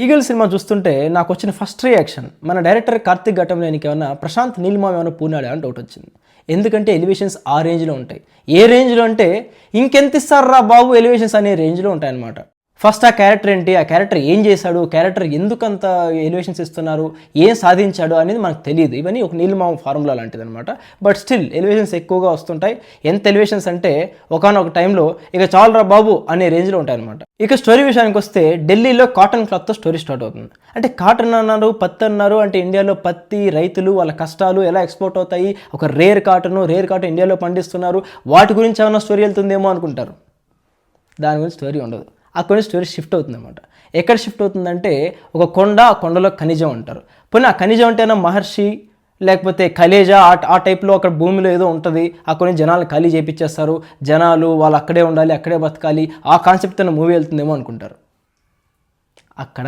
Eagle cinema చూస్తుంటే నాకు వచ్చిన ఫస్ట్ రియాక్షన్ మన డైరెక్టర్ కార్తిక్ ఘటంలేనికి ఏమన్నా ప్రశాంత్ నీలిమా ఏమైనా పూనాడా అని డౌట్ వచ్చింది. ఎందుకంటే ఎలివేషన్స్ ఆ రేంజ్లో ఉంటాయి. ఏ రేంజ్లో అంటే ఇంకెంత ఇస్తారా బాబు ఎలివేషన్స్ అనే రేంజ్లో ఉంటాయన్నమాట. ఫస్ట్ ఆ క్యారెక్టర్ ఏంటి, ఆ క్యారెక్టర్ ఏం చేశాడు, క్యారెక్టర్ ఎందుకంత ఎలివేషన్స్ ఇస్తున్నారు, ఏం సాధించాడు అనేది మనకు తెలియదు. ఇవన్నీ ఒక నీలిమామ ఫార్ములా లాంటిది అనమాట. బట్ స్టిల్ ఎలివేషన్స్ ఎక్కువగా వస్తుంటాయి. ఎంత ఎలివేషన్స్ అంటే ఒకనొక టైంలో ఇక చాలురా బాబు అనే రేంజ్లో ఉంటాయి అనమాట. ఇక స్టోరీ విషయానికి వస్తే ఢిల్లీలో కాటన్ క్లాత్తో స్టోరీ స్టార్ట్ అవుతుంది. అంటే కాటన్ అన్నారు, పత్తి అన్నారు, అంటే ఇండియాలో పత్తి రైతులు వాళ్ళ కష్టాలు ఎలా ఎక్స్పోర్ట్ అవుతాయి, ఒక రేర్ కాటన్ ఇండియాలో పండిస్తున్నారు, వాటి గురించి ఏమైనా స్టోరీ వెళ్తుందేమో అనుకుంటారు. దాని గురించి స్టోరీ ఉండదు. అక్కడ స్టోరీ షిఫ్ట్ అవుతుంది అనమాట. ఎక్కడ షిఫ్ట్ అవుతుందంటే ఒక కొండ, ఆ కొండలో ఖనిజం అంటారు. పోనీ ఆ ఖనిజం అంటేనా మహర్షి లేకపోతే కలేజా ఆ టైప్లో అక్కడ భూమిలో ఏదో ఉంటుంది. అక్కడ జనాలు ఖాళీ చేయించేస్తారు, జనాలు వాళ్ళు అక్కడే ఉండాలి, అక్కడే బతకాలి, ఆ కాన్సెప్ట్తో మూవీ వెళ్తుందేమో అనుకుంటారు. అక్కడ